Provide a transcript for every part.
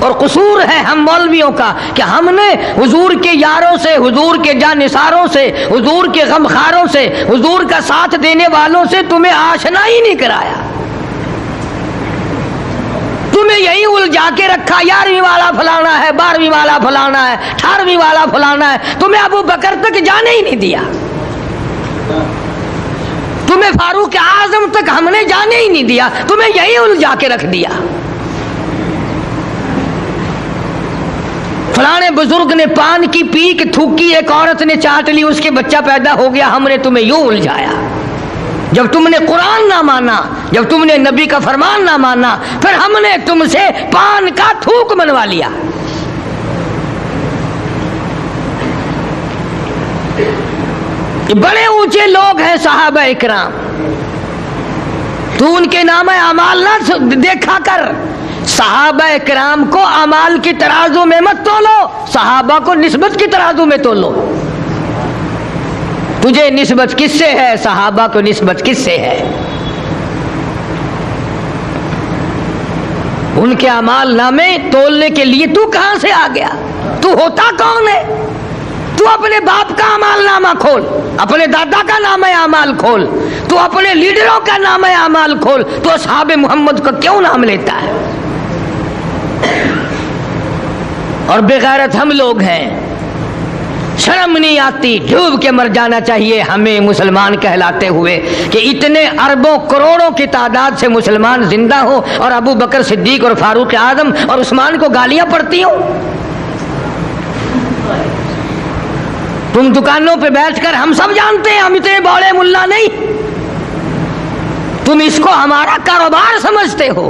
اور قصور ہے ہم مولویوں کا کہ ہم نے حضور کے یاروں سے، حضور کے جانثاروں سے، حضور کے غمخاروں سے، حضور کا ساتھ دینے والوں سے تمہیں آشنا ہی نہیں کرایا، تمہیں یہی الجھا کے رکھا، 11ویں والا فلانا ہے، 12ویں والا فلانا ہے، 18ویں والا فلانا ہے، تمہیں ابو بکر تک جانے ہی نہیں دیا، تمہیں فاروق اعظم تک ہم نے جانے ہی نہیں دیا، تمہیں یہی الجھا کے رکھ دیا۔ فلانے بزرگ نے پان کی پیک تھوکی، ایک عورت نے چاٹ لی، اس کے بچہ پیدا ہو گیا، ہم نے تمہیں یوں الجھایا۔ جب تم نے قرآن نہ مانا، جب تم نے نبی کا فرمان نہ مانا، پھر ہم نے تم سے پان کا تھوک منوا لیا۔ بڑے اونچے لوگ ہیں صحابہ اکرام، تو ان کے نام اعمال نہ دیکھا کر، صحابہ اکرام کو اعمال کی ترازو میں مت تولو، صحابہ کو نسبت کی ترازو میں تولو۔ تجھے نسبت کس سے ہے؟ صحابہ کو نسبت کس سے ہے؟ ان کے اعمال نامے تولنے کے لیے تو کہاں سے آ گیا؟ تو ہوتا کون ہے؟ تو اپنے باپ کا اعمال نامہ کھول، اپنے دادا کا نام اعمال کھول، تو اپنے لیڈروں کا نام اعمال کھول، تو اصحاب محمد کا کیوں نام لیتا ہے؟ اور بغیرت ہم لوگ ہیں، شرم نہیں آتی، ڈوب کے مر جانا چاہیے ہمیں مسلمان کہلاتے ہوئے کہ اتنے اربوں کروڑوں کی تعداد سے مسلمان زندہ ہو اور ابو بکر صدیق اور فاروق اعظم اور عثمان کو گالیاں پڑتی ہوں۔ تم دکانوں پہ بیٹھ کر ہم سب جانتے ہیں، ہم اتنے بڑے ملا نہیں، تم اس کو ہمارا کاروبار سمجھتے ہو۔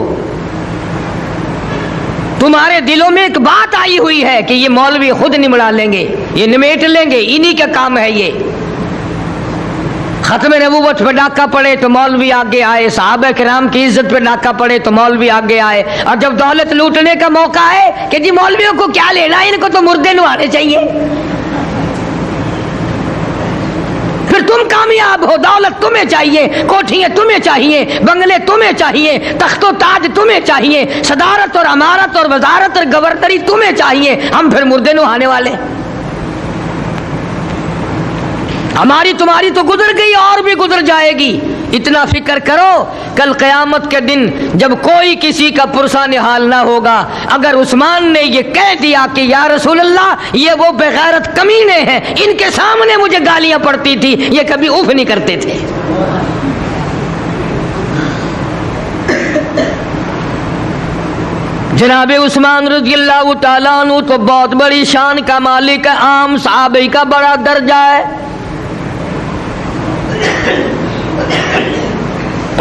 تمہارے دلوں میں ایک بات آئی ہوئی ہے کہ یہ مولوی خود نمڑا لیں گے، یہ نمیٹ لیں گے، انہی کا کام ہے یہ۔ ختم نبوت پہ ڈاکہ پڑے تو مولوی آگے آئے، صحابہ کرام کی عزت پہ ڈاکہ پڑے تو مولوی آگے آئے، اور جب دولت لوٹنے کا موقع ہے کہ جی مولویوں کو کیا لینا، ان کو تو مردے نوانے چاہیے۔ پھر تم کامیاب ہو، دولت تمہیں چاہیے، کوٹھیاں تمہیں چاہیے، بنگلے تمہیں چاہیے، تخت و تاج تمہیں چاہیے، صدارت اور امارت اور وزارت اور گورنری تمہیں چاہیے، ہم پھر مردے نوہانے والے۔ ہماری تمہاری تو گزر گئی، اور بھی گزر جائے گی۔ اتنا فکر کرو، کل قیامت کے دن جب کوئی کسی کا پرسان حال نہ ہوگا، اگر عثمان نے یہ کہہ دیا کہ یا رسول اللہ یہ وہ بغیرت کمینے ہیں، ان کے سامنے مجھے گالیاں پڑتی تھی، یہ کبھی اف نہیں کرتے تھے۔ جناب عثمان رضی اللہ تعالیٰ عنہ تو بہت بڑی شان کا مالک ہے، عام صحابہ کا بڑا درجہ ہے۔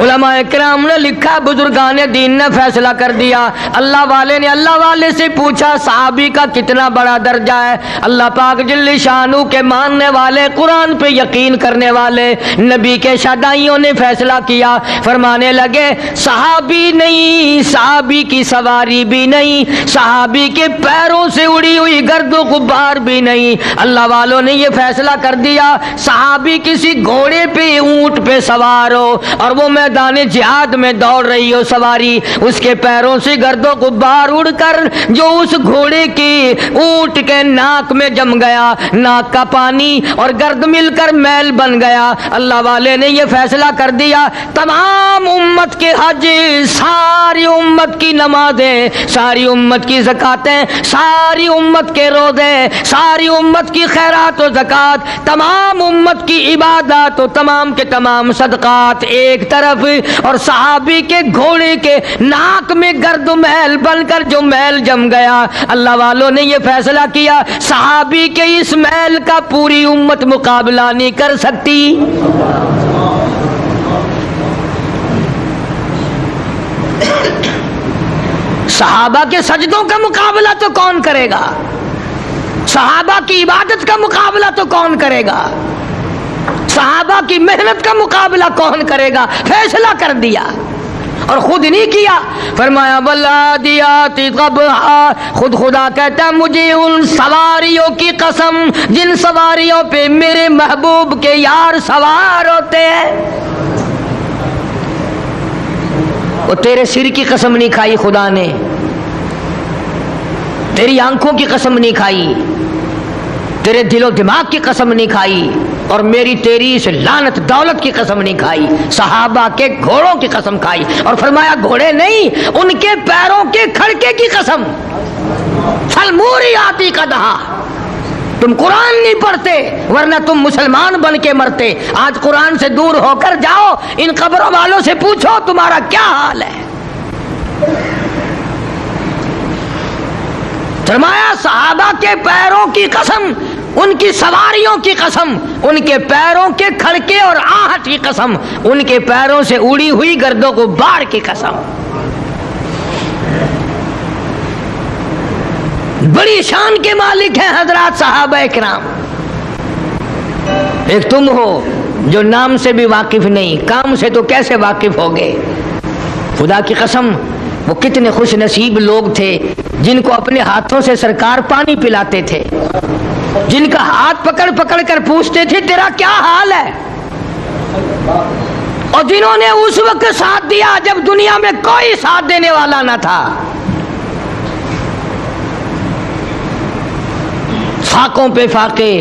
علماء کرام نے لکھا، بزرگان دین نے فیصلہ کر دیا، اللہ والے نے اللہ والے سے پوچھا صحابی کا کتنا بڑا درجہ ہے، اللہ پاک جل شانو کے ماننے والے، قرآن پہ یقین کرنے والے نبی کے شدائیوں نے فیصلہ کیا، فرمانے لگے صحابی نہیں، صحابی کی سواری بھی نہیں، صحابی کے پیروں سے اڑی ہوئی گرد و غبار بھی نہیں، اللہ والوں نے یہ فیصلہ کر دیا صحابی کسی گھوڑے پہ، اونٹ پہ سوار ہو اور وہ میدان جہاد میں دوڑ رہی ہو سواری، اس کے پیروں سے گرد و غبار اڑ کر جو اس گھوڑے کی اونٹ کے ناک میں جم گیا، ناک کا پانی اور گرد مل کر میل بن گیا، اللہ والے نے یہ فیصلہ کر دیا تمام امت کے حج، ساری امت کی نمازیں، ساری امت کی زکاتیں، ساری امت کے روزے، ساری امت کی خیرات و زکات، تمام امت کی عبادات و تمام کے تمام صدقات ایک طرف، اور صحابی کے گھوڑے کے ناک میں گرد و میل بن کر جو میل جم گیا، اللہ والوں نے یہ فیصلہ کیا صحابی کے اس میل کا پوری امت مقابلہ نہیں کر سکتی۔ صحابہ کے سجدوں کا مقابلہ تو کون کرے گا؟ صحابہ کی عبادت کا مقابلہ تو کون کرے گا؟ صحابہ کی محنت کا مقابلہ کون کرے گا؟ فیصلہ کر دیا اور خود نہیں کیا، فرمایا والعادیات ضبحا، خود خدا کہتا ہے مجھے ان سواریوں کی قسم جن سواریوں پہ میرے محبوب کے یار سوار ہوتے ہیں۔ وہ تیرے سر کی قسم نہیں کھائی خدا نے، تیری آنکھوں کی قسم نہیں کھائی، تیرے دل و دماغ کی قسم نہیں کھائی، اور میری تیری اس لعنت دولت کی قسم نہیں کھائی، صحابہ کے گھوڑوں کی قسم کھائی، اور فرمایا گھوڑے نہیں، ان کے پیروں کے کھڑکے کی قسم، فالموریاتی قدحا۔ تم قرآن نہیں پڑھتے ورنہ تم مسلمان بن کے مرتے، آج قرآن سے دور ہو کر جاؤ، ان قبروں والوں سے پوچھو تمہارا کیا حال ہے۔ فرمایا صحابہ کے پیروں کی قسم، ان کی سواریوں کی قسم، ان کے پیروں کے کھڑکے اور آہٹ کی قسم، ان کے پیروں سے اڑی ہوئی گرد و غبار کی قسم۔ بڑی شان کے مالک ہیں حضرات صحابہ کرام۔ ایک تم ہو جو نام سے بھی واقف نہیں، کام سے تو کیسے واقف ہوگے؟ خدا کی قسم وہ کتنے خوش نصیب لوگ تھے جن کو اپنے ہاتھوں سے سرکار پانی پلاتے تھے، جن کا ہاتھ پکڑ پکڑ کر پوچھتے تھے تیرا کیا حال ہے، اور جنہوں نے اس وقت ساتھ دیا جب دنیا میں کوئی ساتھ دینے والا نہ تھا۔ فاقوں پہ فاقے،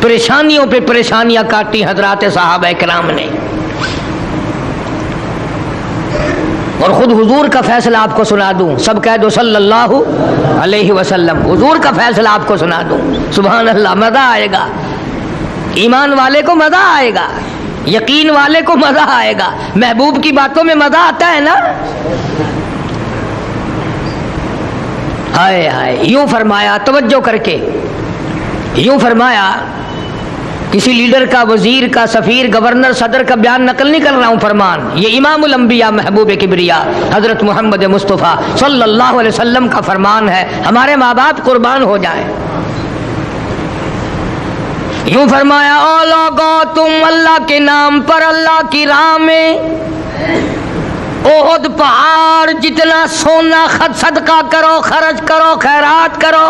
پریشانیوں پہ پریشانیاں کاٹی حضرات صحابہ کرام نے، اور خود حضور کا فیصلہ آپ کو سنا دوں، سب کہہ دو صلی اللہ علیہ وسلم، حضور کا فیصلہ آپ کو سنا دوں، سبحان اللہ، مزہ آئے گا، ایمان والے کو مزہ آئے گا، یقین والے کو مزہ آئے گا، محبوب کی باتوں میں مزہ آتا ہے نا۔ ہائے ہائے، یوں فرمایا، توجہ کر کے یوں فرمایا، کسی لیڈر کا، وزیر کا، سفیر، گورنر، صدر کا بیان نقل نہیں کر رہا ہوں، فرمان یہ امام الانبیاء محبوب کبریا حضرت محمد مصطفیٰ صلی اللہ علیہ وسلم کا فرمان ہے، ہمارے ماں باپ قربان ہو جائیں۔ یوں فرمایا، او لوگو تم اللہ کے نام پر اللہ کی راہ میں احد پہاڑ جتنا سونا صدقہ کرو، خرچ کرو، خیرات کرو۔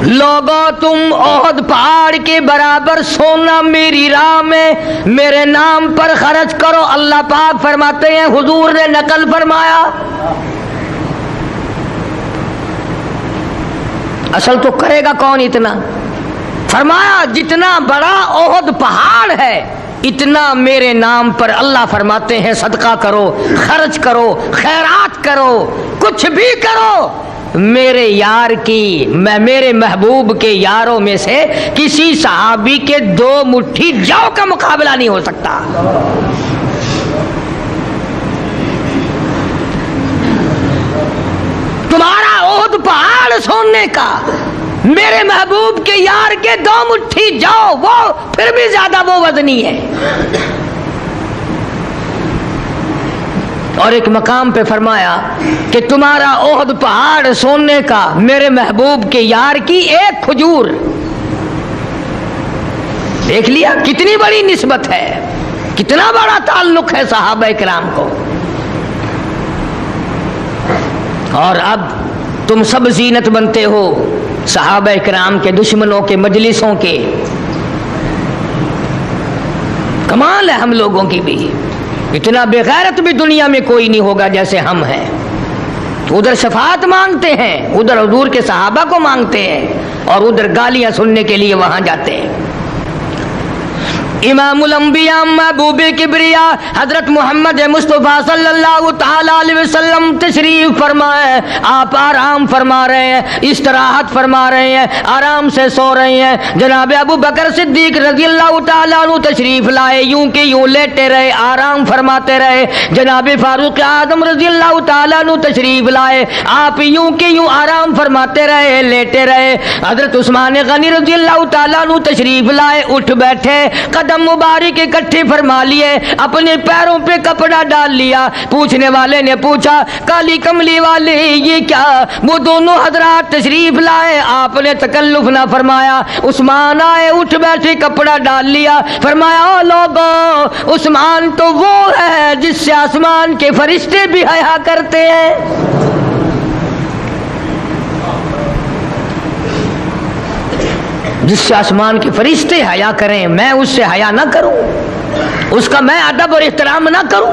لوگو تم احد پہاڑ کے برابر سونا میری راہ میں میرے نام پر خرچ کرو۔ اللہ پاک فرماتے ہیں، حضور نے نقل فرمایا، اصل تو کرے گا کون اتنا؟ فرمایا جتنا بڑا احد پہاڑ ہے اتنا میرے نام پر اللہ فرماتے ہیں صدقہ کرو، خرچ کرو، خیرات کرو، کچھ بھی کرو، میرے یار کی، میں میرے محبوب کے یاروں میں سے کسی صحابی کے 2 مٹھی جو کا مقابلہ نہیں ہو سکتا۔ تمہارا احد پہاڑ سونے کا میرے محبوب کے یار کے 2 مٹھی جو، وہ پھر بھی زیادہ وہ وزنی ہے۔ اور ایک مقام پہ فرمایا کہ تمہارا احد پہاڑ سونے کا میرے محبوب کے یار کی 1 کھجور۔ دیکھ لیا کتنی بڑی نسبت ہے، کتنا بڑا تعلق ہے صحابہ کرام کو۔ اور اب تم سب زینت بنتے ہو صحابہ کرام کے دشمنوں کے مجلسوں کے۔ کمال ہے ہم لوگوں کی بھی، اتنا بے غیرت بھی دنیا میں کوئی نہیں ہوگا جیسے ہم ہیں۔ ادھر شفاعت مانگتے ہیں، ادھر حضور کے صحابہ کو مانگتے ہیں، اور ادھر گالیاں سننے کے لیے وہاں جاتے ہیں۔ امام الانبیاء محبوب کبریا حضرت محمد مصطفیٰ صلی اللہ تعالی علیہ وسلم تشریف فرمائے، آپ آرام فرما رہے ہیں، استراحت فرما رہے ہیں، آرام سے سو رہے ہیں۔ جناب ابو بکر صدیق رضی اللہ تعالیٰ عنہ تشریف لائے، یوں کہ یوں لیٹے رہے، آرام فرماتے رہے۔ جناب فاروق اعظم رضی اللہ تعالیٰ عنہ تشریف لائے، آپ یوں کہ یوں آرام فرماتے رہے، لیٹے رہے۔ حضرت عثمان غنی رضی اللہ تعالیٰ عنہ تشریف لائے، اٹھ بیٹھے، قدم مبارک اکٹھے فرما لیے، اپنے پیروں پہ کپڑا ڈال لیا۔ پوچھنے والے نے پوچھا، کالی کملی والے یہ کیا؟ وہ دونوں حضرات تشریف لائے، آپ نے تکلف نہ فرمایا، عثمان آئے، اٹھ بیٹھے، کپڑا ڈال لیا۔ فرمایا، او لوگو عثمان تو وہ ہے جس سے آسمان کے فرشتے بھی حیا کرتے ہیں۔ جس سے آسمان کے فرشتے حیا کریں، میں اس سے حیا نہ کروں، اس کا میں ادب اور احترام نہ کروں؟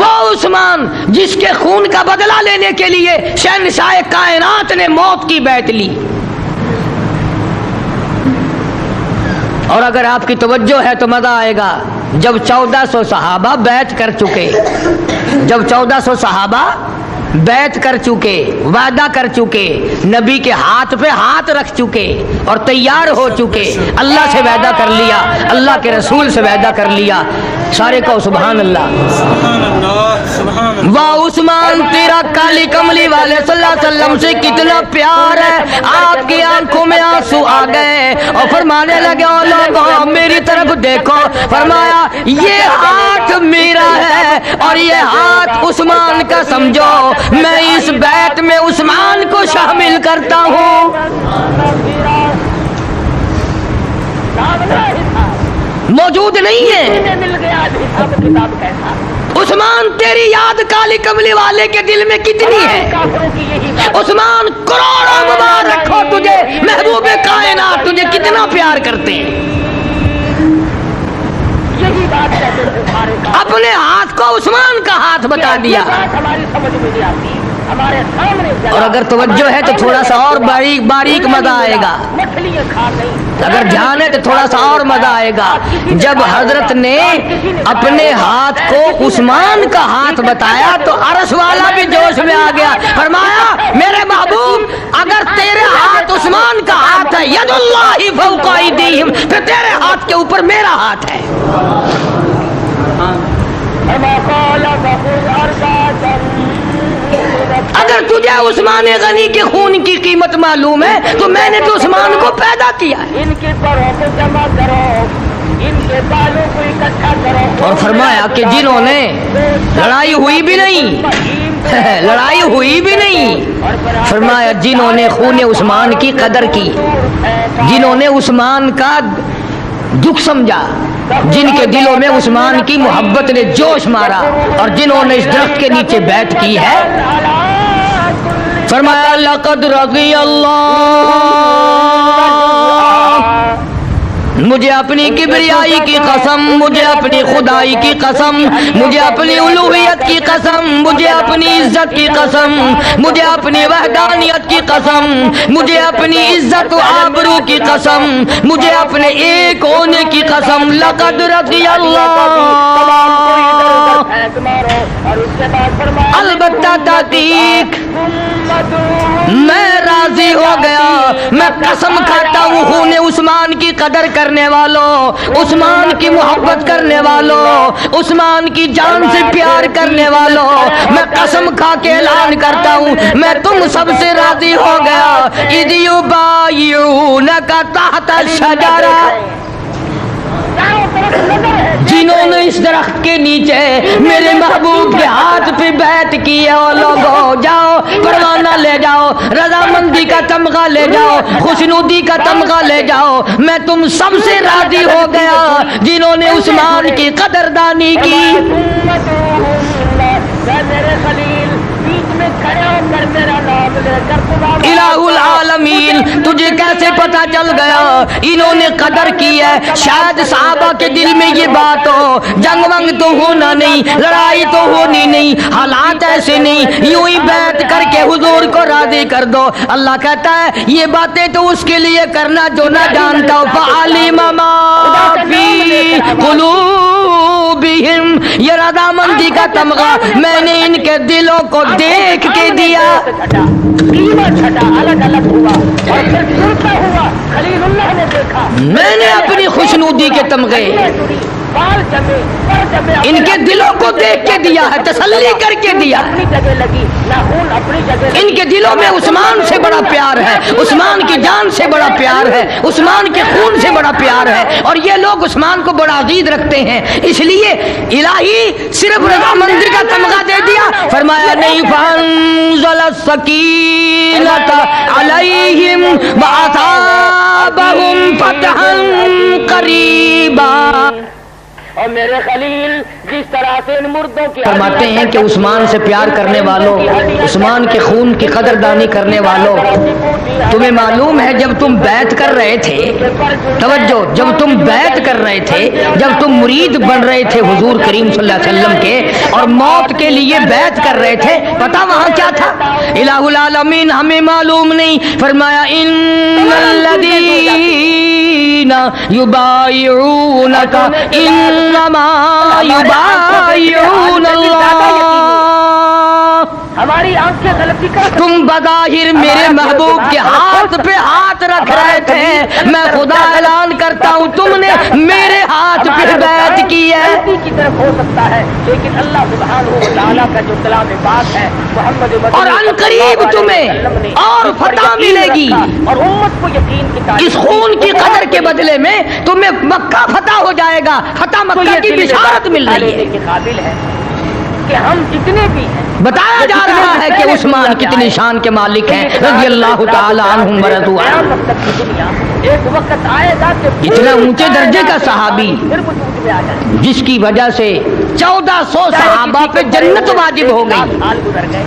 وہ عثمان جس کے خون کا بدلہ لینے کے لیے شہنشاہ کائنات نے موت کی بیعت لی. اور اگر آپ کی توجہ ہے تو مزہ آئے گا. جب 1400 صحابہ بیعت کر چکے، جب 1400 صحابہ بیعت کر چکے، وعدہ کر چکے، نبی کے ہاتھ پہ ہاتھ رکھ چکے اور تیار ہو چکے، اللہ سے وعدہ کر لیا، اللہ کے رسول سے وعدہ کر لیا، سارے کو سبحان اللہ. واہ عثمان تیرا کالی کملی والے صلی اللہ علیہ وسلم سے کتنا پیار ہے. آپ کی آنکھوں میں آنسو آ گئے اور فرمانے لگے او لوگوں میری طرف دیکھو. فرمایا یہ ہاتھ میرا ہے اور یہ ہاتھ عثمان کا، سمجھو میں اس بیعت میں عثمان کو شامل کرتا ہوں. موجود نہیں ہے عثمان. تیری یاد کالی کملی والے کے دل میں کتنی ہے عثمان. کروڑوں مبارک ہو تجھے، محبوب کائنات تجھے کتنا پیار کرتے ہیں. اپنے ہاتھ کو عثمان کا ہاتھ بتا دیا. اور اگر توجہ ہے تو تھوڑا سا اور باریک مزہ آئے گا. اگر دھیان ہے تو تھوڑا سا اور مزہ آئے گا. جب حضرت نے اپنے ہاتھ کو عثمان کا ہاتھ بتایا تو عرش والا بھی جوش میں آ گیا. فرمایا میرے محبوب اگر تیرے ہاتھ عثمان کا ہاتھ ہے، ید اللہ فوق ایدیہم، پھر تیرے ہاتھ کے اوپر میرا ہاتھ ہے. اگر تجھے عثمان غنی کے خون کی قیمت معلوم ہے تو میں نے تو عثمان کو پیدا کیا ہے. ان کے پروں کو جمع کرو، ان کے بالوں کو اکٹھا کرو. اور فرمایا کہ جنہوں نے لڑائی ہوئی بھی نہیں، لڑائی ہوئی بھی نہیں، فرمایا جنہوں نے خون عثمان کی قدر کی، جنہوں نے عثمان کا دکھ سمجھا، جن کے دلوں میں عثمان کی محبت نے جوش مارا اور جنہوں نے اس درخت کے نیچے بیعت کی ہے، فرمایا لقد رضی اللہ، مجھے اپنی کبریائی کی قسم، مجھے اپنی خدائی کی قسم، مجھے اپنی الوہیت کی قسم، مجھے اپنی عزت کی قسم، مجھے اپنی وحدانیت کی قسم، مجھے اپنی عزت و آبرو کی قسم، مجھے اپنے ایک ہونے کی قسم، لقد رضی اللہ. البتہ تحقیق میں راضی ہو گیا. میں قسم کھاتا ہوں خون عثمان کی قدر کرنے والوں، عثمان کی محبت کرنے والوں، عثمان کی جان سے پیار کرنے والوں، میں قسم کھا کے اعلان کرتا ہوں میں تم سب سے راضی ہو گیا. اذ یبایعونک تحت الشجرہ، جنہوں نے اس درخت کے نیچے میرے محبوب کے ہاتھ پہ بیعت کی ہے، اور لوگوں جاؤ پروانہ لے جاؤ، رضامندی کا تمغہ لے جاؤ، خوشنودی کا تمغہ لے جاؤ. میں تم سب سے راضی ہو گیا جنہوں نے عثمان کی قدردانی کی. الہ العالمین، تجھے کیسے پتا چل گیا انہوں نے قدر کی ہے؟ شاید صحابہ کے دل میں یہ بات ہو، جنگ ونگ تو ہونا نہیں، لڑائی تو ہونی نہیں، حالات ایسے نہیں، یوں ہی بیعت کر کے حضور کو راضی کر دو. اللہ کہتا ہے یہ باتیں تو اس کے لیے کرنا جو نہ جانتا ہو. فعلم ما فی قلوبہم، یہ رضامندی کا تمغہ میں نے ان کے دلوں کو دیکھ کے دیا. الگ الگ ہوا اور پھر ٹوٹتا ہوا. خلیل اللہ نے دیکھا، میں نے اپنی خوشنودی کے تمغے ان کے دلوں کو دیکھ کے دیا ہے، تسلی کر کے دیا. اپنی جگہ لگی، خون اپنی جگہ. ان کے دلوں میں عثمان سے بڑا پیار ہے، عثمان کی جان سے بڑا پیار ہے، عثمان کے خون سے بڑا پیار ہے، اور یہ لوگ عثمان کو بڑا عزیز رکھتے ہیں. اس لیے الہی صرف رضامندی کا تمغہ دے دیا. فرمایا نہیں، فانزل السکینۃ علیہم واصابہم فتحا قریبا. اور میرے خلیل جس طرح سے ان مردوں کی فرماتے ہیں کہ عثمان سے پیار کرنے والوں، عثمان کے خون کی قدردانی کرنے والوں، تمہیں معلوم ہے جب تم بیعت کر رہے تھے، توجہ، جب تم بیعت کر رہے تھے، جب تم مرید بن رہے تھے حضور کریم صلی اللہ علیہ وسلم کے اور موت کے لیے بیعت کر رہے تھے، پتہ وہاں کیا تھا؟ الہ العالمین ہمیں معلوم نہیں، فرمایا ان الذین یبایعونک انما یبایعون اللہ۔ ہماری آنکھیں غلطی کر تم بظاہر میرے محبوب کے ہاتھ پہ ہاتھ رکھ رہے تھے، میں خدا اعلان کرتا ہوں تم نے میرے ہاتھ پہ بیعت کی ہے۔ غلطی کی طرف ہو سکتا ہے، لیکن اللہ سبحانہ و تعالیٰ کا جو کلام پاک ہے محمد اور عنقریب تمہیں اور فتح ملے گی، اور امت کو یقین کی اس خون کی قدر کے بدلے میں تمہیں مکہ فتح ہو جائے گا، فتح مکہ کی بشارت مل رہی ہے۔ کے قابل ہے کہ ہم جتنے بھی ہیں، بتایا جا رہا ہے کہ عثمان کتنی شان کے مالک ہیں رضی اللہ تعالی عنہم ورضوا عنہ۔ قیامت تک کی دنیا ایک وقت آئے گا کہ اتنا اونچے درجے کا صحابی پھر وجود میں آ جائے، جس کی وجہ سے 1400 صحابہ پہ جنت واجب ہو گئی۔ سال گزر گئے،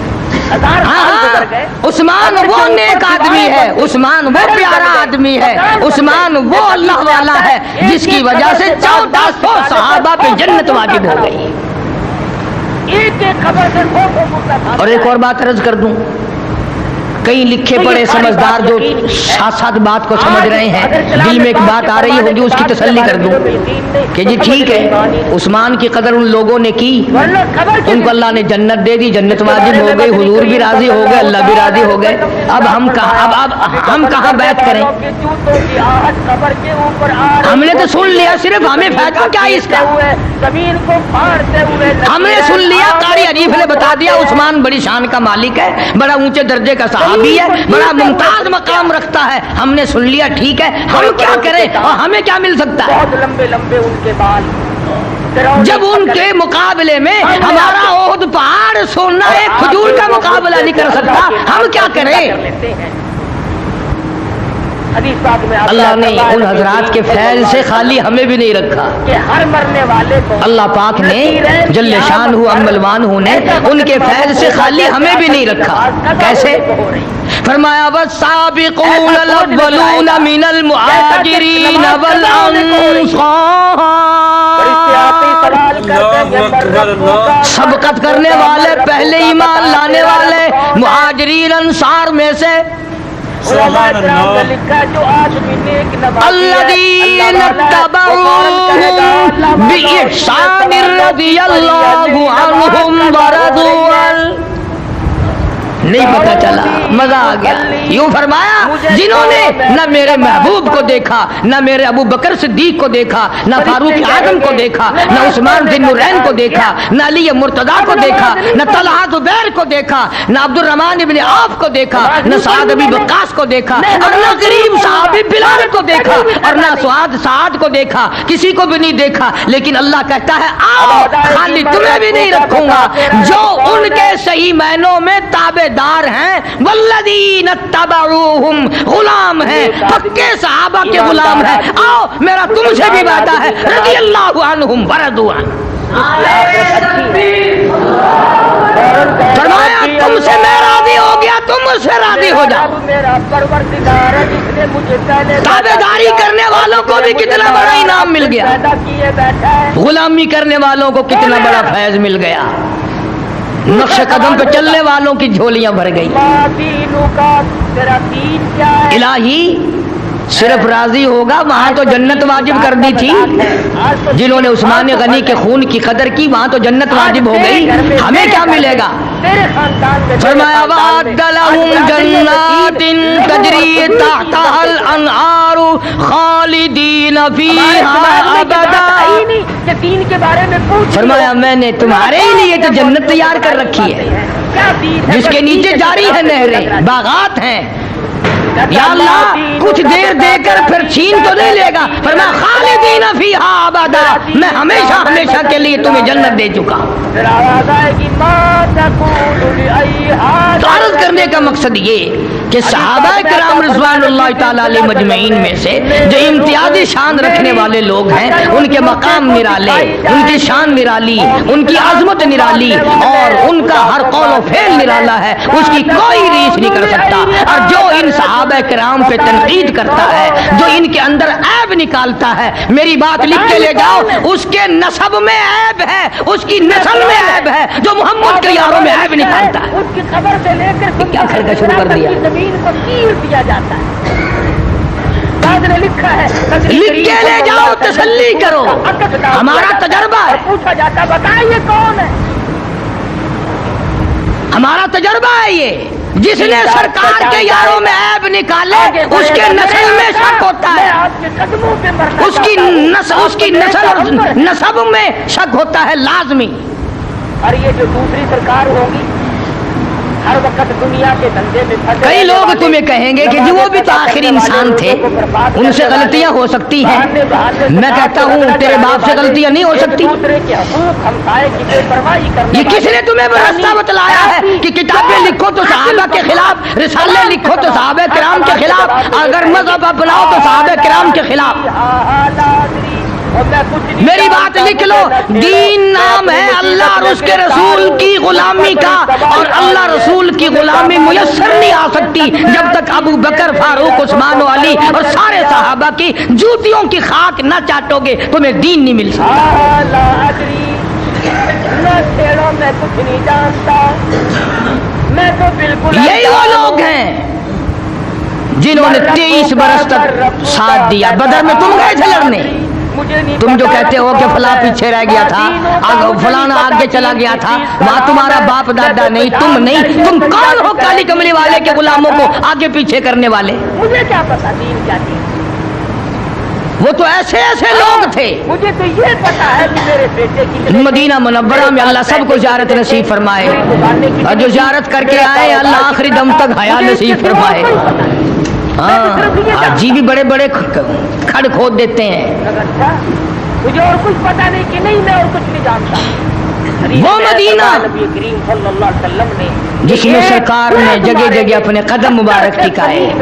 ہزار ہاں سال ہاں، گزر گئے، عثمان وہ نیک آدمی ہے، عثمان وہ پیارا آدمی ہے، عثمان وہ اللہ والا ہے جس کی وجہ سے 1400 صحابہ پہ جنت واجب ہو گئی۔ ایک ایک خبر سے سو مردہ تھا۔ اور ایک اور بات عرض کر دوں، کئی لکھے پڑھے سمجھدار جو ساتھ ساتھ بات کو سمجھ رہے ہیں، دل میں ایک بات آ رہی ہوگی اس کی تسلی کر دوں کہ جی ٹھیک ہے، عثمان کی قدر ان لوگوں نے کی، ان کو اللہ نے جنت دے دی، جنت واجب ہو گئی، حضور بھی راضی ہو گئے، اللہ بھی راضی ہو گئے، اب ہم کہاں بیعت کریں؟ ہم نے تو سن لیا، صرف ہمیں فائدہ کیا اس کا؟ زمین کو پھاڑتے ہوئے ہم نے سن لیا، قاری عریف نے بتا دیا عثمان بڑی شان کا مالک ہے، بڑا اونچے درجے کا صحابی ہے، بڑا ممتاز مقام رکھتا ہے، ہم نے سن لیا، ٹھیک ہے، ہم کیا کریں اور ہمیں کیا مل سکتا ہے؟ بہت لمبے لمبے ان کے بال، جب ان کے مقابلے میں ہمارا عہد پہاڑ سونا ایک کھجور کا مقابلہ نہیں کر سکتا، ہم کیا کریں؟ اللہ نے ان حضرات کے فیض سے خالی ہمیں بھی نہیں رکھا، کہ ہر مرنے والے کو اللہ پاک نے جل شان ہو املوان ہو نے ان کے فیض سے خالی ہمیں بھی نہیں رکھا۔ کیسے؟ فرمایا والسابقون الاولون من المہاجرین والانصار، سبقت کرنے والے، پہلے ایمان لانے والے مہاجرین انصار میں سے الذین اتبعوہم بإحسان رضی اللہ عنہم ورضوا عنہ۔ نہیں پتہ چلا، مزہ آ گیا۔ یوں فرمایا جنہوں نے نہ میرے محبوب کو دیکھا، نہ میرے ابو بکر صدیق کو دیکھا، نہ فاروق اعظم کو دیکھا، نہ عثمان ذی النورین کو دیکھا، نہ علی مرتضیٰ کو دیکھا، نہ طلحہ زبیر کو دیکھا، نہ عبد الرحمن ابن عوف کو دیکھا، نہ سعد ابی وقاص کو دیکھا، اور نہ غریب صحابی بلال کو دیکھا، اور نہ سعد کو دیکھا، کسی کو بھی نہیں دیکھا، لیکن اللہ کہتا ہے آؤ خالی تمہیں بھی نہیں رکھوں گا، جو ان کے صحیح معنوں میں تابع دار ہیں، والذین اتبعوہم، غلام ہیں، پکے صحابہ کے غلام ہیں، آؤ میرا تم سے بھی وعدہ ہے رضی اللہ عنہم ورضوا عنہ۔ فرمایا تم سے میں راضی ہو گیا، تم مجھ سے راضی ہو جاؤ۔ میرا پروردگار ہے جس نے مجھے پہلے تابع داری کرنے والوں کو بھی کتنا بڑا انعام مل گیا، پیدا کیے بیٹھا ہے، غلامی کرنے والوں کو کتنا بڑا فیض مل گیا، نقش قدم پہ چلنے والوں کی جھولیاں بھر گئی۔ ماں دینوں کا تیرا دین کیا ہے؟ الہی صرف راضی ہوگا، وہاں تو جنت واجب کر دی تھی، جنہوں نے عثمان غنی کے خون کی قدر کی وہاں تو جنت واجب ہو گئی، ہمیں کیا ملے گا؟ تیرے خاندان میں فرمایا وَأَعَدَّ لَهُمْ جَنَّاتٍ تَجْرِي تَحْتَهَا الْأَنْهَارُ خَالِدِينَ فِيهَا أَبَدًا۔ کہ دین کے بارے میں پوچھ، فرمایا میں نے تمہارے لیے تو جنت تیار کر رکھی ہے، کیا دین ہے جس کے نیچے جاری ہے نہریں، باغات ہیں، یا اللہ کچھ دیر دے کر پھر چھین تو نہیں لے گا، فرمایا خالدین فیہا ابدا، میں ہمیشہ ہمیشہ کے لیے تمہیں جنت دے چکا ہوں۔ پھر آواز آئے گی ما تقول لأیہا، تو عرض کرنے کا مقصد یہ کہ صحابہ کرام رضوان اللہ تعالیٰ علیہ مجمعین میں سے جو امتیازی شان رکھنے والے لوگ ہیں، ان کے مقام نرالے، ان کی شان نرالی، ان کی عظمت نرالی، اور ان کا ہر قول و فعل نرالا ہے، اس کی کوئی ریس نہیں کر سکتا۔ اور جو ان صحابہ کرام پہ تنقید کرتا ہے، جو ان کے اندر عیب نکالتا ہے، میری بات لکھ کے لے جاؤ، اس کے نسب میں عیب ہے، اس کی نسل میں عیب ہے، جو محمد کے یاروں میں عیب نکالتا ہے۔ اس کی خبر سے لے کر کیا کر کے شروع کر دیا؟ زمین کو چیر دیا جاتا ہے۔ بعد نے لکھا ہے، لکھ کے لے جاؤ، تسلی کرو، ہمارا تجربہ ہے، پوچھا جاتا بتائیے کون ہے؟ ہمارا تجربہ ہے یہ، جس نے سرکار کے یاروں میں عیب نکالے اس کے نسل میں شک ہوتا ہے، آپ کے قدموں پہ مرنا اس کی نسل اور نسب میں شک ہوتا ہے لازمی۔ اور یہ جو دوسری سرکار ہوگی ہر وقت دنیا کے دھندے میں پھنسے، کئی لوگ تمہیں کہیں گے کہ جی وہ بھی تو آخری انسان تھے، ان سے غلطیاں ہو سکتی ہیں۔ میں کہتا ہوں تیرے باپ سے غلطیاں نہیں ہو سکتی۔ دوسرے کے حقوق ہمسائے کی بے پرواہی کرنے یہ کس نے تمہیں راستہ بتلایا ہے کہ کتابیں لکھو تو صحابہ کے خلاف، رسالے لکھو تو صحابہ کرام کے خلاف، اگر مذہب اپناؤ تو صحابہ کرام کے خلاف؟ میری بات لکھ لو، دین نام ہے اللہ اور اس کے رسول کی غلامی کا، اور اللہ رسول کی غلامی میسر نہیں آ سکتی جب تک ابو بکر، فاروق، عثمان و علی اور سارے صحابہ کی جوتیوں کی خاک نہ چاٹو گے تمہیں دین نہیں مل سکتا۔ میں کچھ نہیں جانتا، میں تو بالکل یہی وہ لوگ ہیں جنہوں نے 23 برس تک ساتھ دیا۔ بدر میں تم گئے تھے لڑنے، تم جو کہتے ہو کہ فلاں پیچھے رہ گیا تھا، فلانا آگے چلا گیا تھا، وہاں تمہارا باپ دادا نہیں، تم نہیں، تم کون ہو کالی کملی والے کے غلاموں کو آگے پیچھے کرنے والے؟ مجھے کیا پتا دین کیا چیز؟ وہ تو ایسے ایسے لوگ تھے۔ مجھے تو یہ پتا ہے کہ میرے بیٹے کی مدینہ منورہ میں اللہ سب کو زیارت نصیب فرمائے، اور جو زیارت کر کے آئے اللہ آخری دم تک حیا نصیب فرمائے۔ ہاں جی بھی بڑے بڑے کھڑ کھود دیتے ہیں۔ اچھا مجھے اور کچھ پتا نہیں کہ نہیں، میں اور کچھ نہیں جانتا۔ وہ مدینہ نبی کریم صلی اللہ علیہ وسلم نے جس میں سرکار نے جگہ جگہ اپنے قدم مبارک ٹکائے،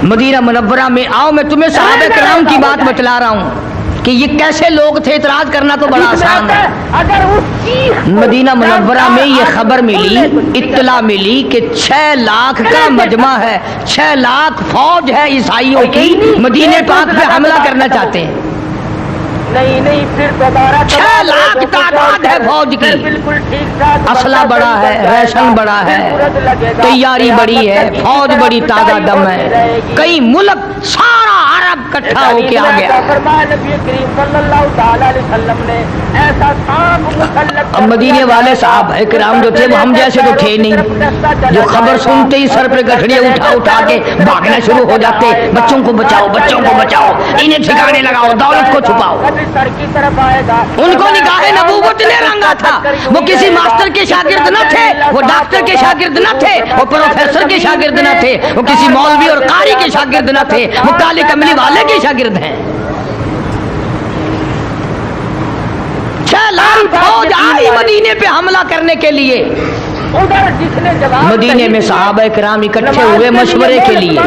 مدینہ منورہ میں آؤ، میں تمہیں صحابہ کرام کی بات بتلا رہا ہوں کہ یہ کیسے لوگ تھے۔ اعتراض کرنا تو بڑا آسان ہے۔ اگر اس چیز مدینہ منورہ میں یہ خبر ملی، اطلاع ملی کہ 6 لاکھ کا مجمع ہے، 6 لاکھ فوج ہے عیسائیوں کی، مدینہ پاک پہ حملہ کرنا چاہتے ہیں۔ نہیں پھر دوبارہ 6 لاکھ تعداد ہے فوج کی، بالکل ٹھیک ٹھاک، اسلحہ بڑا ہے، ریشن بڑا ہے، تیاری بڑی ہے، فوج بڑی تعداد دم ہے، کئی ملک سارا عرب کٹھا ہو کے آ گیا۔ فرمایا نبی کریم صلی اللہ تعالی علیہ وسلم نے ایسا سانپ مسلط، اب مدینے والے صحابہ کرام جو تھے وہ ہم جیسے تو تھے نہیں، جو خبر سنتے ہی سر پہ گٹھڑیاں اٹھا کے بھاگنا شروع ہو جاتے، بچوں کو بچاؤ، بچوں کو بچاؤ، انہیں ٹھکانے لگاؤ، دولت کو چھپاؤ۔ سر کی طرف آئے گا، ان کو نگاہ نبوت نے رنگا تھا، وہ کسی ماسٹر کے شاگرد نہ تھے، وہ ڈاکٹر کے شاگرد نہ تھے، وہ پروفیسر کے شاگرد نہ تھے، وہ کسی مولوی اور قاری کے شاگرد نہ تھے، وہ کالی کملی والے کے شاگرد ہیں۔ 6 لاکھ فوج آئی مدینے پہ حملہ کرنے کے لیے۔ ادھر جس نے جواب مدینے میں صحابہ کرام اکٹھے ہوئے مشورے کے لیے،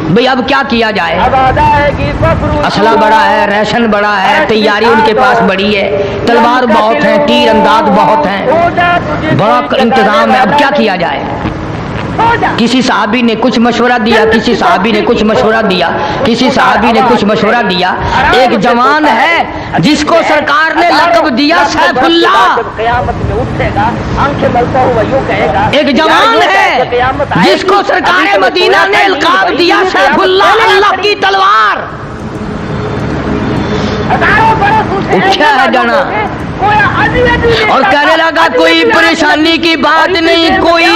بھئی اب کیا کیا جائے؟ اسلحہ بڑا ہے، ریشن بڑا ہے، تیاری ان کے پاس بڑی ہے، تلوار بہت ہیں، تیر انداز بہت ہیں، بڑا انتظام ہے، اب کیا کیا جائے؟ کسی صحابی نے کچھ مشورہ دیا، کسی صحابی نے کچھ مشورہ دیا، کسی صحابی نے کچھ مشورہ دیا۔ ایک جوان ہے جس کو سرکار نے لقب دیا سیف اللہ، قیامت میں اٹھے گا، آنکھیں ملتا ہوا یوں کہے گا، ایک جوان ہے جس کو سرکار مدینہ نے القاب دیا سیف اللہ، اللہ کی تلوار۔ ہزاروں برس اٹھا ہے جانا، اور کہنے لگا کوئی پریشانی کی بات نہیں، کوئی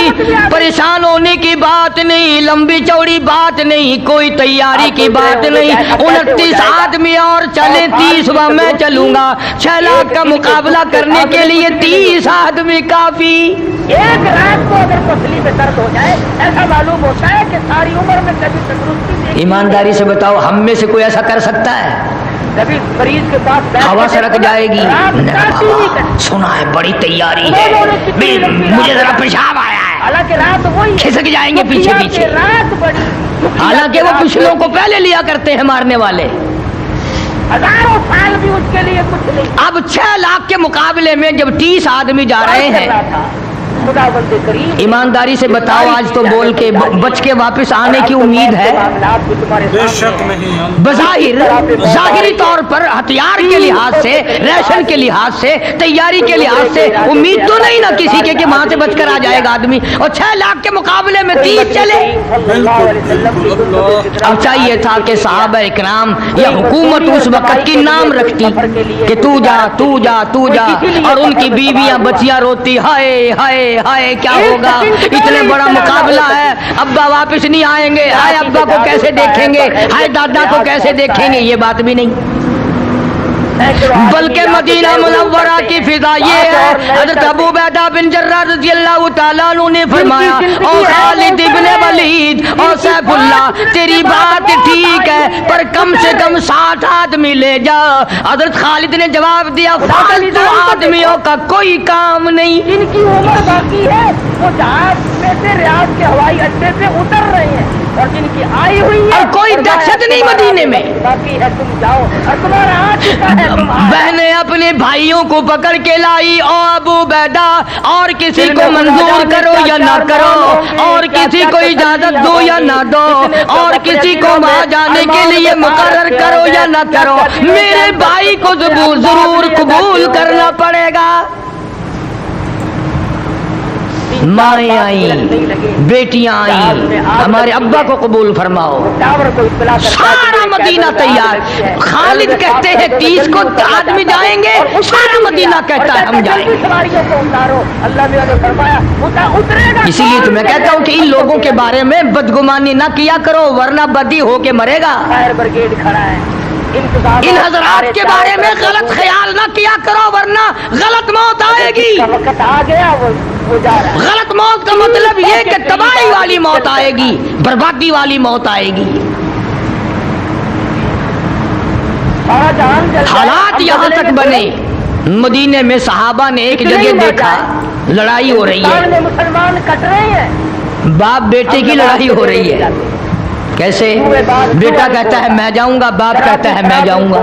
پریشان ہونے کی بات نہیں، لمبی چوڑی بات نہیں، کوئی تیاری کی بات نہیں، 29 آدمی اور چلیں 30 میں چلوں گا، 6 لاکھ کا مقابلہ کرنے کے لیے 30 آدمی کافی۔ ایک رات کو اگر پسلی میں درد ہو جائے ایسا معلوم ہوتا ہے کہ ساری عمر میں کبھی تندرستی۔ ایمانداری سے بتاؤ ہم میں سے کوئی ایسا کر سکتا ہے؟ کبھی مریض کے پاس ہوا سڑک جائے گی، سنا ہے بڑی تیاری ہے، مجھے ذرا پیشاب آیا ہے، حالانکہ رات وہی کھسک جائیں گے پیچھے پیچھے، رات بڑی، حالانکہ وہ پچھلوں کو پہلے لیا کرتے ہیں مارنے والے۔ ہزاروں سال بھی اس کے لیے کچھ نہیں۔ اب 6 لاکھ کے مقابلے میں جب 30 آدمی جا رہے ہیں، خدا بند کریم ایمانداری سے بتاؤ آج تو بول کے بچ کے واپس آنے کی امید ہے؟ بے شک نہیں۔ بظاہر ظاہری طور پر ہتھیار کے لحاظ سے، ریشن کے لحاظ سے، تیاری کے لحاظ سے امید تو نہیں نا کسی کے کہ وہاں سے بچ کر آ جائے گا آدمی، اور 6 لاکھ کے مقابلے میں 30 چلے۔ اب چاہیے تھا کہ صحابہ اکرام یا حکومت اس وقت کی نام رکھتی کہ تو جا تو جا تو جا، اور ان کی بیویاں بچیاں روتی ہائے ہائے ہائے کیا ہوگا، اتنے بڑا مقابلہ ہے، ابا واپس نہیں آئیں گے، ہائے ابا کو کیسے دیکھیں گے، ہائے دادا کو کیسے دیکھیں گے، یہ بات بھی نہیں، بلکہ مدینہ منورہ کی فضا یہ ہے۔ حضرت ابو عبیدہ بن جراح رضی اللہ تعالیٰ عنہ نے فرمایا او خالد ابن ولید او سیف اللہ، تیری بات ٹھیک ہے پر کم سے کم 60 آدمی لے جا۔ حضرت خالد نے جواب دیا فالتو آدمیوں کا کوئی کام نہیں، ان کی عمر باقی ہے، وہ جہاز میں سے ریاض کے ہوائی اڈے سے اتر رہے ہیں، اور جن کی آئی ہوئی ہے اور کوئی دہشت نہیں مدینے میں، باقی ہے، تم جاؤ، اور تمہارا آ چکا ہے۔ بہنیں اپنے بھائیوں کو پکڑ کے لائی، او ابو عبیدہ اور کسی کو منظور کرو یا نہ کرو، اور کسی کو اجازت دو یا نہ دو، اور کسی کو وہاں جانے کے لیے مقرر کرو یا نہ کرو، میرے بھائی کو ضرور قبول کرنا پڑے گا۔ مائیں آئیں، بیٹیاں آئیں، ہمارے ابا کو قبول فرماؤ، سارا مدینہ تیار۔ خالد کہتے ہیں 30 کو آدمی جائیں گے، سارا مدینہ کہتا ہے ہم جائیں گے۔ اسی لیے تو میں کہتا ہوں کہ ان لوگوں کے بارے میں بدگمانی نہ کیا کرو ورنہ بدی ہو کے مرے گا۔ فائر بریگیڈ کھڑا ہے، ان حضرات کے بارے میں غلط خیال نہ کیا کرو ورنہ غلط موت آئے گی۔ وقت آ گیا، وہ جا رہا ہے۔ غلط موت کا مطلب یہ کہ تباہی والی موت آئے گی، بربادی والی موت آئے گی۔ حالات یہاں تک بنے، مدینے میں صحابہ نے ایک جگہ دیکھا لڑائی ہو رہی ہے، مسلمان کٹ رہے ہیں، باپ بیٹے کی لڑائی ہو رہی ہے۔ کیسے؟ بیٹا کہتا ہے میں جاؤں گا، باپ کہتا ہے میں جاؤں گا۔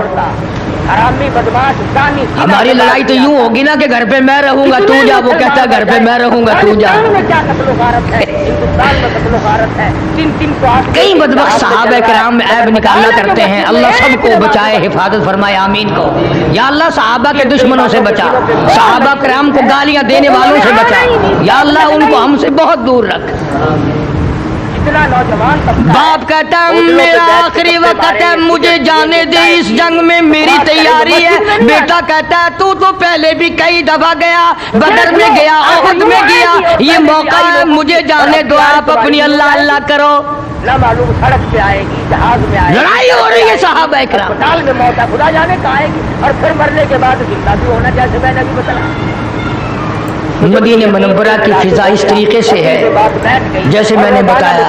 حرامی بدماش زانی، ہماری لڑائی تو یوں ہوگی نا کہ گھر پہ میں رہوں گا تو جا، وہ کہتا ہے گھر پہ میں رہوں گا تو جا۔ ہندوستان میں کیا قتل و غارت ہے، ہندوستان میں قتل و غارت ہے، 3 کئی بدبخت صحابہ کرام عیب نکالا کرتے ہیں، اللہ سب کو بچائے، حفاظت فرمائے، آمین کو۔ یا اللہ صحابہ کے دشمنوں سے بچا، صحابہ کرام کو گالیاں دینے والوں سے بچا، یا اللہ ان کو ہم سے بہت دور رکھ۔ باپ کہتا ہے میرا آخری وقت ہے، مجھے جانے دے، اس جنگ میں میری تیاری ہے۔ بیٹا کہتا ہے تو پہلے بھی کئی دفعہ گیا، بدر میں گیا، احد میں گیا، یہ موقع ہے مجھے جانے دو، آپ اپنی اللہ اللہ کرو۔ نہ معلوم سڑک پہ آئے گی، جہاز میں آئے گی، لڑائی ہو رہی ہے صحابہ کرام، اسپتال میں موت ہے، خدا جانے کا آئے گی، اور پھر مرنے کے بعد زندہ بھی ہونا، جیسے میں نے بھی بتایا۔ مدینہ منورہ کی فضا اس طریقے سے ہے جیسے میں نے بتایا۔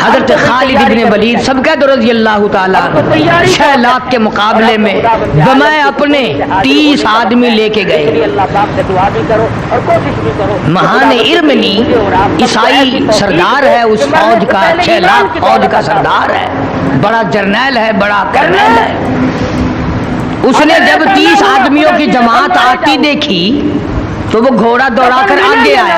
حضرت خالد ابن ولید سب کا رضی اللہ تعالیٰ 6 لاکھ کے مقابلے میں بمائے اپنے 30 آدمی لے کے گئے۔ مہان ارمنی عیسائی سردار ہے اس فوج کا، 6 لاکھ فوج کا سردار ہے، بڑا جرنیل ہے، بڑا کرنیل ہے۔ اس نے جب 30 آدمیوں کی جماعت آتی دیکھی تو وہ گھوڑا دوڑا کر آگے آیا،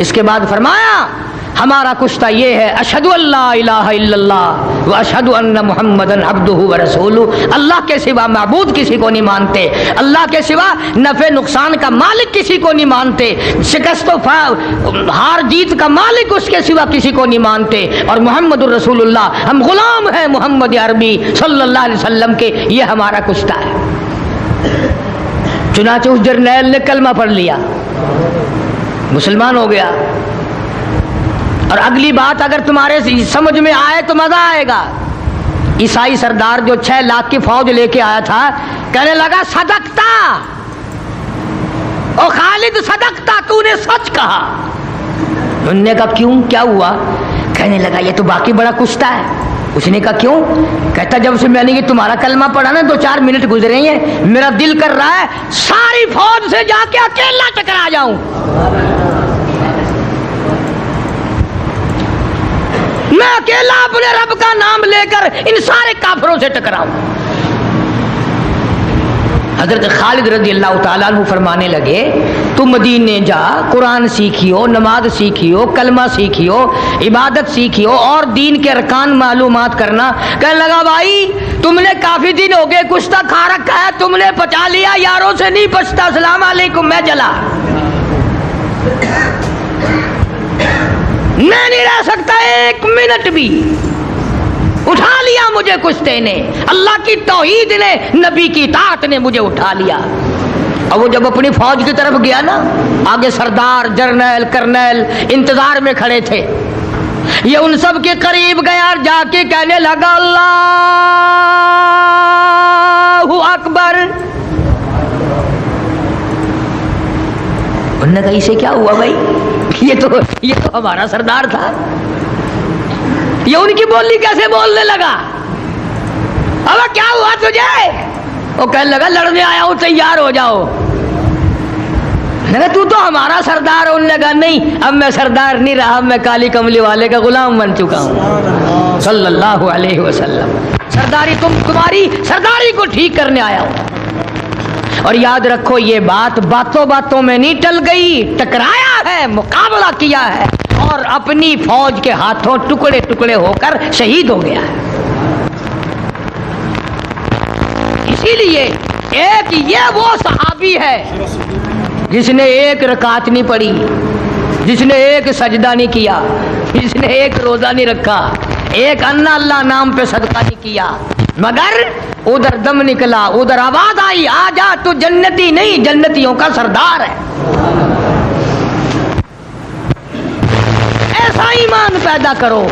اس کے بعد فرمایا ہمارا کشتہ یہ ہے اشہدو اللہ الہ الا اللہ و اشہدو ان محمدن عبدہ و رسولہ، اللہ کے سوا معبود کسی کو نہیں مانتے، اللہ کے سوا نفع نقصان کا مالک کسی کو نہیں مانتے، شکست و ہار جیت کا مالک اس کے سوا کسی کو نہیں مانتے، اور محمد الرسول اللہ، ہم غلام ہیں محمد عربی صلی اللہ علیہ وسلم کے، یہ ہمارا کشتہ ہے۔ چنانچہ اس جرنیل نے کلمہ پڑھ لیا، مسلمان ہو گیا۔ اور اگلی بات اگر تمہارے سمجھ میں آئے تو مزہ آئے گا، عیسائی سردار جو 6 لاکھ کی فوج لے کے آیا تھا کہنے لگا صدقتا او خالد صدقتا، تو نے سچ کہا۔ انہوں نے کہا کیوں، کیا ہوا؟ کہنے لگا یہ تو باقی بڑا کشتہ ہے۔ اس نے کہا کیوں؟ کہتا جب سے میں نے یہ تمہارا کلمہ پڑھا نا 2-4 منٹ گزرے ہیں، میرا دل کر رہا ہے ساری فوج سے جا کے اکیلا ٹکرا جاؤں، میں اکیلا اپنے رب کا نام لے کر ان سارے کافروں سے ٹکراؤں۔ حضرت خالد رضی اللہ تعالیٰ عنہ فرمانے لگے تو مدینے جا، قرآن سیکھیو، نماز سیکھیو، کلمہ سیکھیو، عبادت سیکھیو، اور دین کے ارکان معلومات کرنا۔ کہنے لگا بھائی تم نے کافی دن ہو گئے کشتہ کھا رکھا ہے، تم نے پچا لیا، یاروں سے نہیں پچتا، السلام علیکم، میں چلا، میں نہیں رہ سکتا 1 منٹ بھی۔ اٹھا لیا مجھے کشتے نے، اللہ کی توحید نے، نبی کی اطاعت نے مجھے اٹھا لیا۔ اور وہ جب اپنی فوج کی طرف گیا نا، آگے سردار، جرنیل، کرنیل انتظار میں کھڑے تھے، یہ ان سب کے قریب گیا اور جا کے کہنے لگا اللہ اکبر۔ انہوں نے کہا اسے کیا ہوا بھائی، یہ تو ہمارا سردار تھا، یہ ان کی بولی کیسے بولنے لگا؟ اب کیا ہوا تجھے؟ وہ کہنے لگا لڑنے آیا ہوں، تیار ہو جاؤ۔ میں نے کہا تو ہمارا سردار ہے؟ انہوں نے کہا نہیں، اب میں سردار نہیں رہا، میں کالی کملی والے کا غلام بن چکا ہوں صلی اللہ علیہ وسلم۔ سرداری تمہاری سرداری کو ٹھیک کرنے آیا ہوں۔ اور یاد رکھو یہ بات باتوں باتوں میں نہیں ٹل گئی، ٹکرایا ہے، مقابلہ کیا ہے، اور اپنی فوج کے ہاتھوں ٹکڑے ٹکڑے ہو کر شہید ہو گیا ہے۔ اسی لیے ایک یہ وہ صحابی ہے جس نے 1 رکعت نہیں پڑھی، جس نے 1 سجدہ نہیں کیا، جس نے 1 روزہ نہیں رکھا، 1 انا اللہ نام پہ صدقہ نہیں کیا، مگر ادھر دم نکلا، ادھر آواز آئی آ جا تو جنتی نہیں، جنتیوں کا سردار ہے۔ ایسا ایمان پیدا کرو،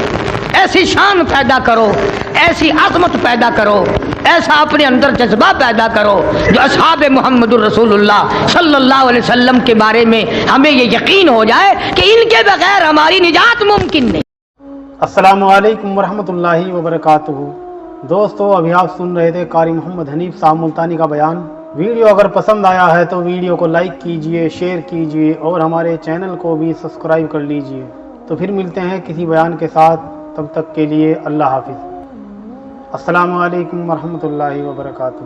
ایسی شان پیدا کرو، ایسی عظمت پیدا کرو، ایسا اپنے اندر جذبہ پیدا کرو جو اصحاب محمد الرسول اللہ صلی اللہ علیہ وسلم کے بارے میں ہمیں یہ یقین ہو جائے کہ ان کے بغیر ہماری نجات ممکن نہیں۔ السلام علیکم ورحمۃ اللہ وبرکاتہ۔ دوستو ابھی آپ سن رہے تھے قاری محمد حنیف صاحب ملتانی کا بیان۔ ویڈیو اگر پسند آیا ہے تو ویڈیو کو لائک کیجئے، شیئر کیجئے اور ہمارے چینل کو بھی سبسکرائب کر لیجئے۔ تو پھر ملتے ہیں کسی بیان کے ساتھ، تب تک کے لیے اللہ حافظ۔ السلام علیکم ورحمۃ اللہ وبرکاتہ۔